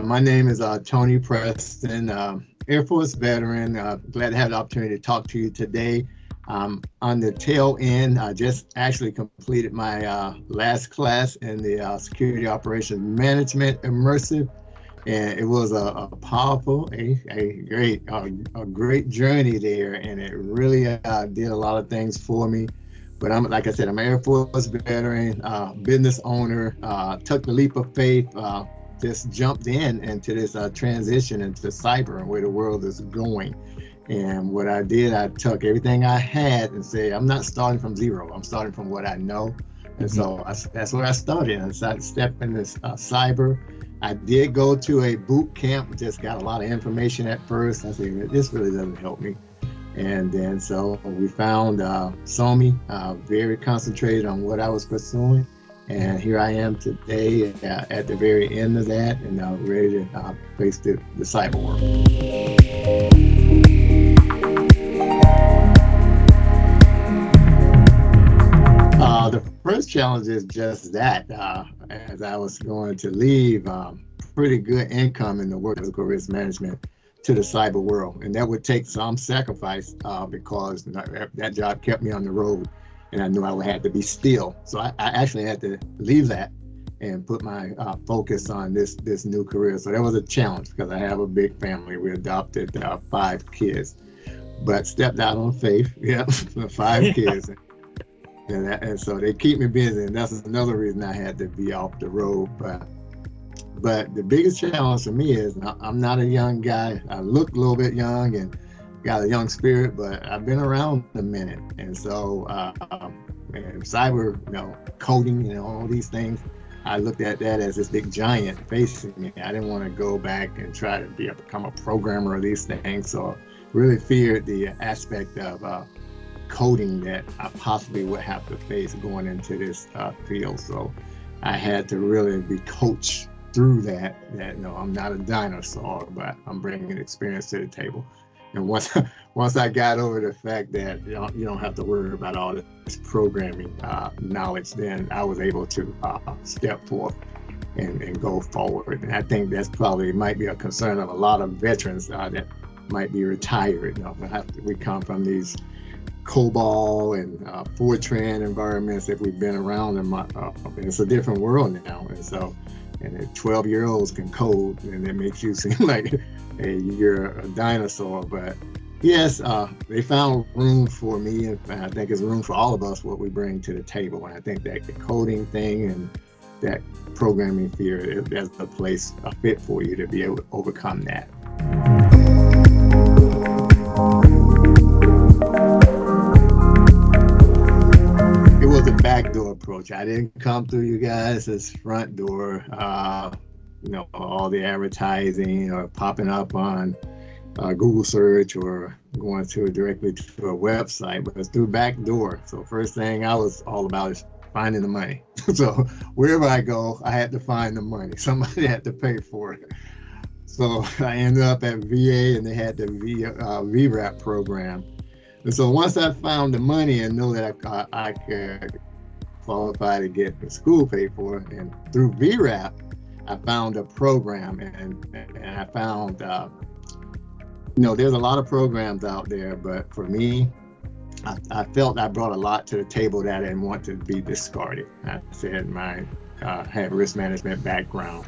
My name is Tony Preston, Air Force veteran. Glad to have the opportunity to talk to you today. On the tail end, I just actually completed my last class in the Security Operations Management Immersive, and it was a powerful, a great journey there, and it really did a lot of things for me. But like I said, I'm an Air Force veteran, business owner, took the leap of faith, just jumped into this transition into cyber and where the world is going. And what I did, I took everything I had and said, I'm not starting from zero. I'm starting from what I know. And so that's where I started. I decided to step into cyber. I did go to a boot camp, just got a lot of information at first. I said, this really doesn't help me. And then so we found SOMI, very concentrated on what I was pursuing. And here I am today at the very end of that and ready to face the cyber world. The first challenge is just that. As I was going to leave, pretty good income in the work of physical risk management to the cyber world. And that would take some sacrifice because that job kept me on the road and I knew I would have to be still. So I actually had to leave that and put my focus on this new career. So that was a challenge because I have a big family. We adopted 5 kids, but stepped out on faith. Yeah, 5 kids. And so they keep me busy, and that's another reason I had to be off the road. But the biggest challenge for me is I'm not a young guy. I look a little bit young and got a young spirit, but I've been around a minute. And so and cyber, coding, all these things, I looked at that as this big giant facing me. I didn't want to go back and try to become a programmer of these things. So really feared the aspect of coding that I possibly would have to face going into this field. So I had to really be coached through that no, I'm not a dinosaur, but I'm bringing experience to the table. And once I got over the fact that you don't have to worry about all this programming knowledge, then I was able to step forth and go forward. And I think that's probably might be a concern of a lot of veterans that might be retired. We come from these COBOL and Fortran environments that we've been around, and it's a different world now. And so, and 12-year-olds can code, and it makes you seem like you're a dinosaur. But yes, they found room for me, and I think there's room for all of us what we bring to the table. And I think that the coding thing and that programming fear, there's a fit for you to be able to overcome that. It was a backdoor approach. I didn't come through you guys' front door. All the advertising or popping up on Google search or going directly to a website, but it's through backdoor. So first thing I was all about is finding the money. So wherever I go, I had to find the money. Somebody had to pay for it. So I ended up at VA, and they had the VRAP program. And so once I found the money and knew that I could qualify to get the school paid for, and through VRAP, I found a program, and I found, there's a lot of programs out there, but for me, I felt I brought a lot to the table that I didn't want to be discarded. I said I had risk management background.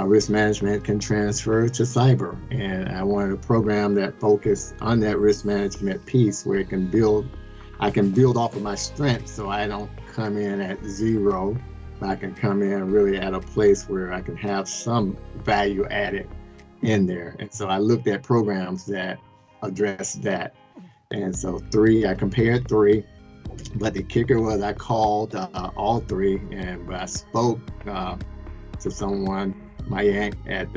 Risk management can transfer to cyber, and I wanted a program that focused on that risk management piece where I can build off of my strengths, so I don't come in at zero, but I can come in really at a place where I can have some value added in there. And so I looked at programs that address that. And so I compared 3, but the kicker was I called all 3, but I spoke to someone, my aunt at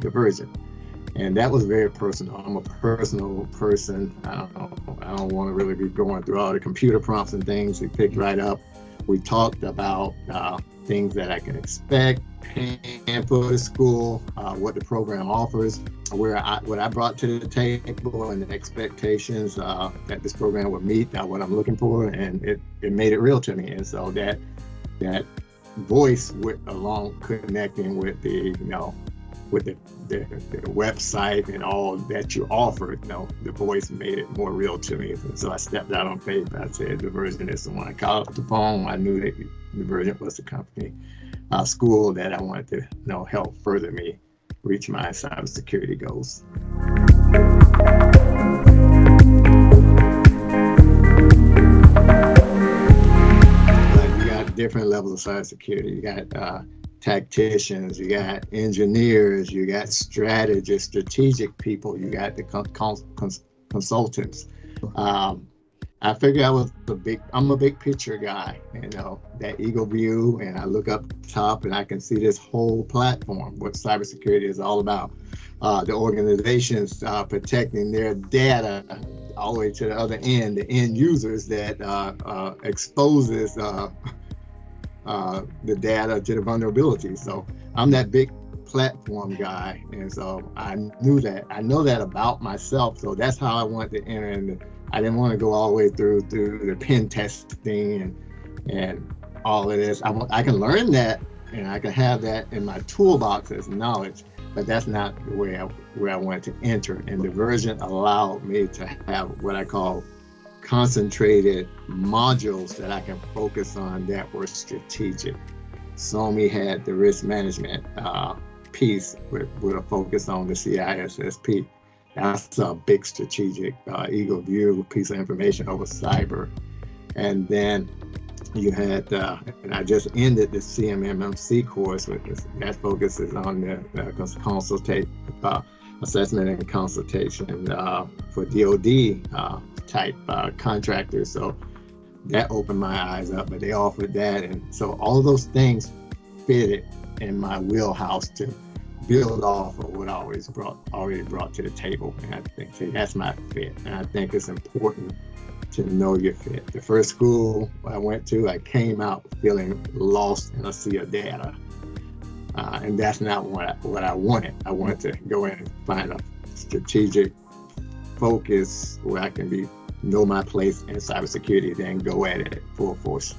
Divergence, and that was very personal. I'm a personal person. I don't want to really be going through all the computer prompts and things. He picked right up. We talked about things that I can expect, paying for the school, what the program offers, what I brought to the table, and the expectations that this program would meet, what I'm looking for, and it made it real to me. And so that voice along connecting with the with the website and all that you offered, the voice made it more real to me. And so I stepped out on faith. I said, Divergent. So when I called up the phone, I knew that Divergent was the company, school that I wanted to, help further me reach my cybersecurity goals. You got different levels of cybersecurity. You got tacticians, you got engineers, you got strategists, strategic people, you got the consultants. I figured I'm a big picture guy, that eagle view, and I look up top and I can see this whole platform, what cybersecurity is all about. The organizations protecting their data all the way to the other end, the end users that exposes the data to the vulnerability. So I'm that big platform guy, and so I know that about myself. So that's how I wanted to enter in. I didn't want to go all the way through the pen testing and all of this. I can learn that, and I can have that in my toolbox as knowledge, but that's not the way where I wanted to enter. And Divergent allowed me to have what I call concentrated modules that I can focus on that were strategic. SOMI had the risk management piece with a focus on the CISSP. That's a big strategic eagle view piece of information over cyber. And then you had, and I just ended the CMMC course with this, that focuses on the assessment and consultation for DoD type contractors. So that opened my eyes up, but they offered that. And so all of those things fitted in my wheelhouse to build off of what I already brought to the table. And I think that's my fit. And I think it's important to know your fit. The first school I went to, I came out feeling lost in a sea of data. And that's not what I wanted. I wanted to go in and find a strategic focus where I can know my place in cybersecurity, then go at it full force.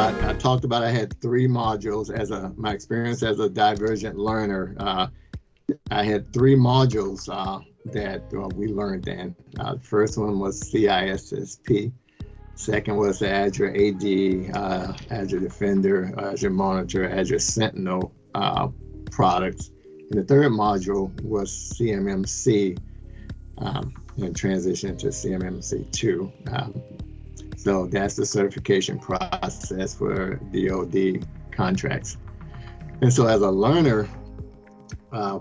I talked about I had 3 modules my experience as a Divergent learner. I had 3 modules that we learned in. The first one was CISSP. Second was the Azure AD, Azure Defender, Azure Monitor, Azure Sentinel products. And the third module was CMMC, and transition to CMMC2. So that's the certification process for DoD contracts. And so as a learner,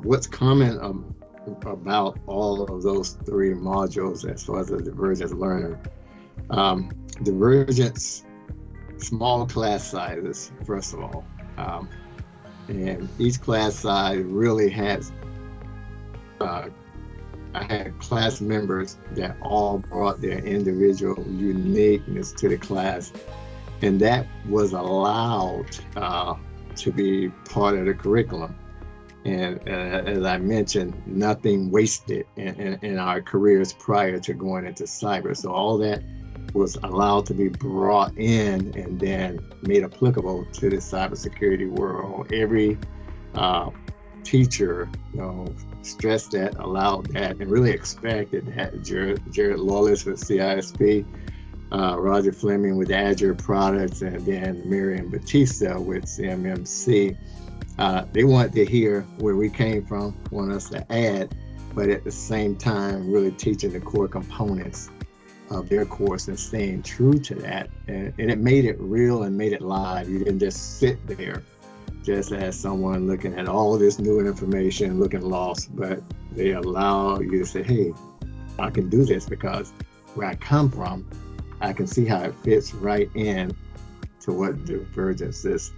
what's common about all of those 3 modules as far as a Divergence learner? Divergence, small class sizes, first of all. And each class size really has, I had class members that all brought their individual uniqueness to the class, and that was allowed to be part of the curriculum. And as I mentioned, nothing wasted in our careers prior to going into cyber. So all that was allowed to be brought in and then made applicable to the cybersecurity world. Every teacher, stressed that, allowed that, and really expected that. Jared Lawless with CISP, Roger Fleming with Azure products, and then Miriam Batista with CMMC. They wanted to hear where we came from, want us to add, but at the same time, really teaching the core components of their course and staying true to that. And it made it real and made it live. You didn't just sit there just as someone looking at all this new information, looking lost, but they allow you to say, hey, I can do this because where I come from, I can see how it fits right in to what Divergence is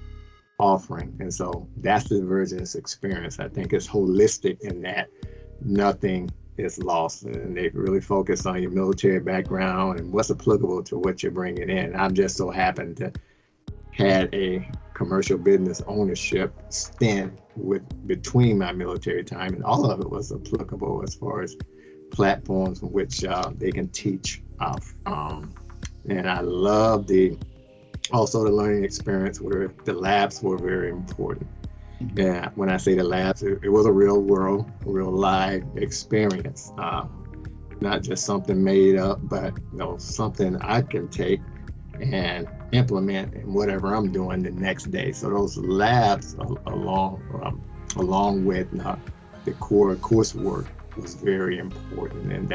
offering. And so that's the Divergence experience. I think it's holistic in that nothing is lost, and they really focus on your military background and what's applicable to what you're bringing in. I'm just so happened to had a commercial business ownership stint between my military time, and all of it was applicable as far as platforms in which they can teach And I love also the learning experience where the labs were very important. And when I say the labs, it was a real world, real live experience. Not just something made up, but something I can take and implement in whatever I'm doing the next day. So those labs, along with the core coursework, was very important, and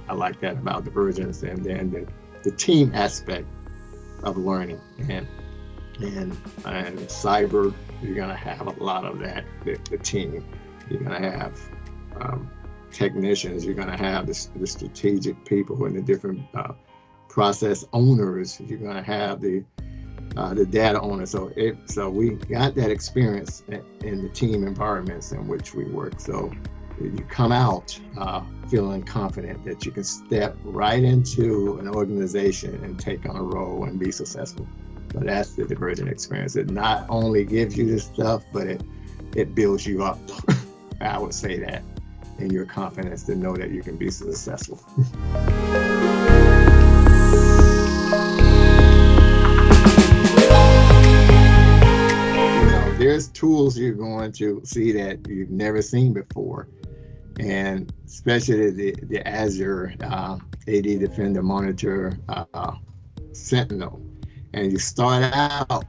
I like that about Divergence. And then the team aspect of learning, and cyber, you're gonna have a lot of that. The team, you're gonna have technicians, you're going to have the strategic people and the different process owners, you're going to have the data owners. So we got that experience in the team environments in which we work. So you come out feeling confident that you can step right into an organization and take on a role and be successful. So that's the Divergent experience. It not only gives you this stuff, but it builds you up. I would say that. And your confidence to know that you can be successful. There's tools you're going to see that you've never seen before, and especially the Azure AD Defender Monitor Sentinel. And you start out,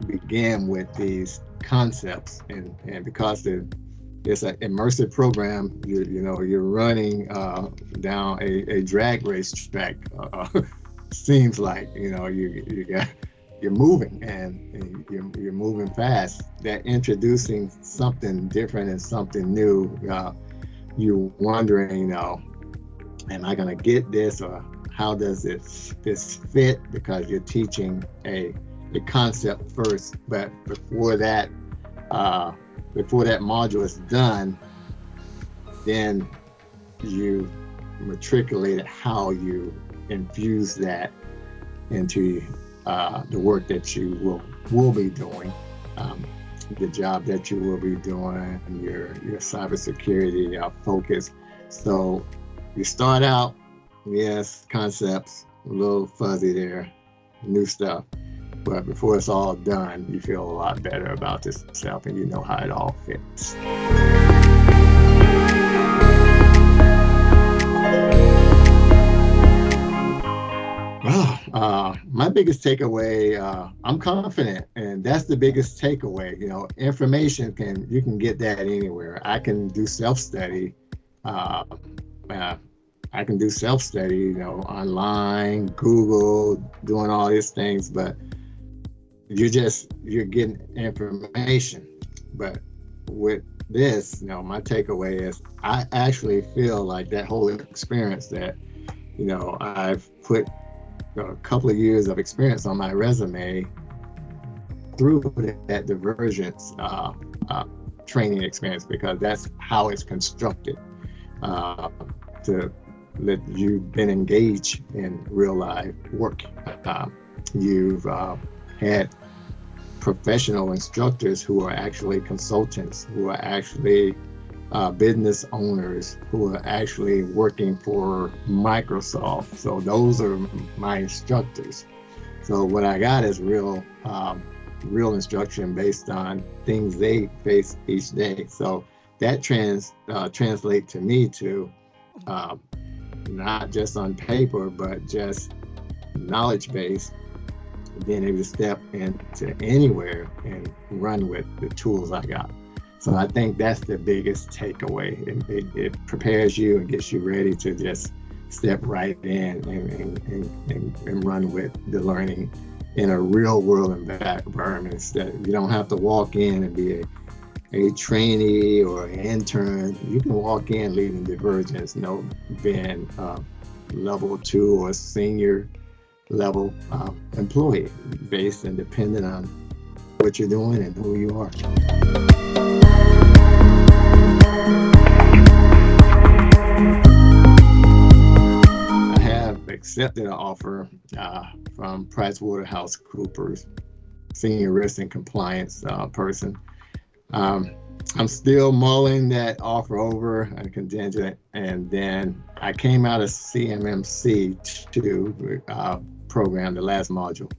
begin with these concepts, and because it's an immersive program. You're running down a drag race track. Seems like you're moving and you're moving fast. That introducing something different and something new. You're wondering, am I going to get this, or how does this fit? Because you're teaching a concept first, but before that module is done, then you matriculate how you infuse that into the work that you will be doing, the job that you will be doing, and your cybersecurity focus. So you start out, yes, concepts, a little fuzzy there, new stuff. But before it's all done, you feel a lot better about yourself, and you know how it all fits. My biggest takeaway, I'm confident, and that's the biggest takeaway. Information you can get that anywhere. I can do self-study. I can do self-study, online, Google, doing all these things, but you're getting information. But with this, my takeaway is I actually feel like that whole experience that, I've put a couple of years of experience on my resume through that Divergence training experience, because that's how it's constructed, to let you've been engaged in real life work. You've had professional instructors who are actually consultants, who are actually business owners, who are actually working for Microsoft. So those are my instructors. So what I got is real instruction based on things they face each day. So that translate to me to not just on paper, but just knowledge base, being able to step into anywhere and run with the tools I got. So I think that's the biggest takeaway. It prepares you and gets you ready to just step right in and run with the learning in a real world environment. That you don't have to walk in and be a trainee or an intern. You can walk in leading Divergence, being level 2 or senior level employee, based and dependent on what you're doing and who you are. I have accepted an offer from PricewaterhouseCoopers, senior risk and compliance person. I'm still mulling that offer over and contingent, and then I came out of CMMC too, program, the last module,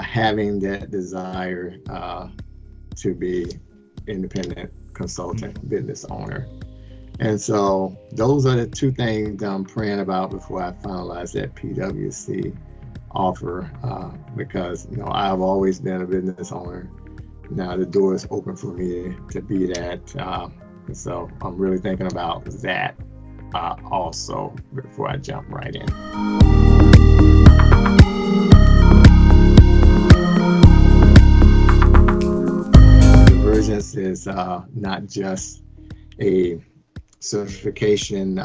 having that desire to be independent consultant, business owner. And so those are the two things I'm praying about before I finalize that PwC offer, because I've always been a business owner. Now the door is open for me to be that. And so I'm really thinking about that also before I jump right in. Divergence is not just a certification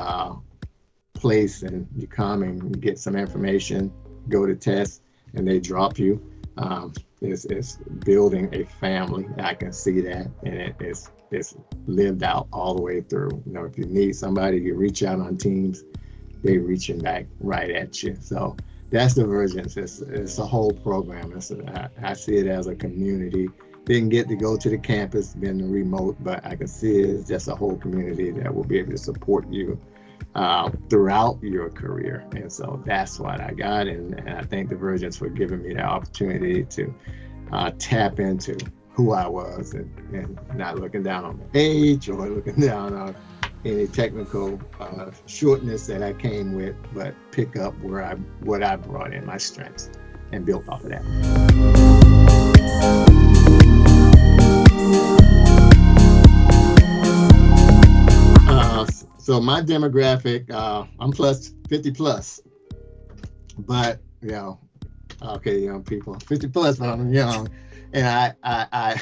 place and you come and get some information, go to test, and they drop you. It's building a family. I can see that, and it's lived out all the way through. If you need somebody, you reach out on Teams, they reaching back right at you. So that's Divergence. It's a whole program. I see it as a community. Didn't get to go to the campus, been remote, but I can see it as just a whole community that will be able to support you throughout your career. And so that's what I got. And I thank Divergence for giving me the opportunity to tap into who I was and not looking down on my age or looking down on any technical shortness that I came with, but pick up what I brought in, my strengths, and built off of that. So my demographic, I'm 50 plus, but okay, young people, 50 plus, but I'm young, and I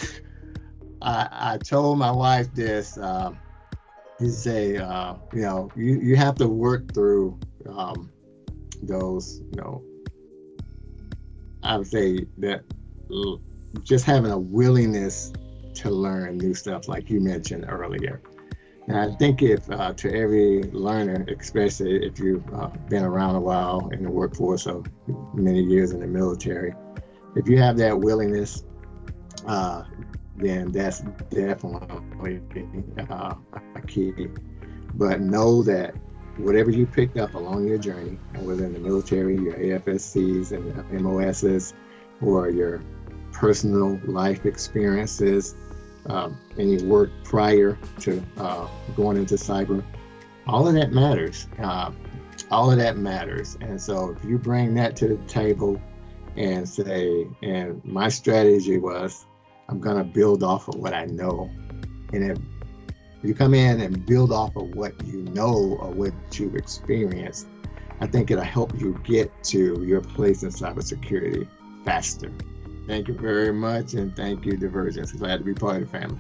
told my wife this. You say, you have to work through those, I would say that just having a willingness to learn new stuff, like you mentioned earlier. And I think if to every learner, especially if you've been around a while in the workforce of many years in the military, if you have that willingness, then that's definitely a key. But know that whatever you picked up along your journey, whether in the military, your AFSCs and MOSs, or your personal life experiences, any work prior to going into cyber, all of that matters. All of that matters. And so if you bring that to the table and say, and my strategy was, I'm going to build off of what I know. And if you come in and build off of what you know or what you've experienced, I think it'll help you get to your place in cybersecurity faster. Thank you very much, and thank you, Divergence. Glad to be part of the family.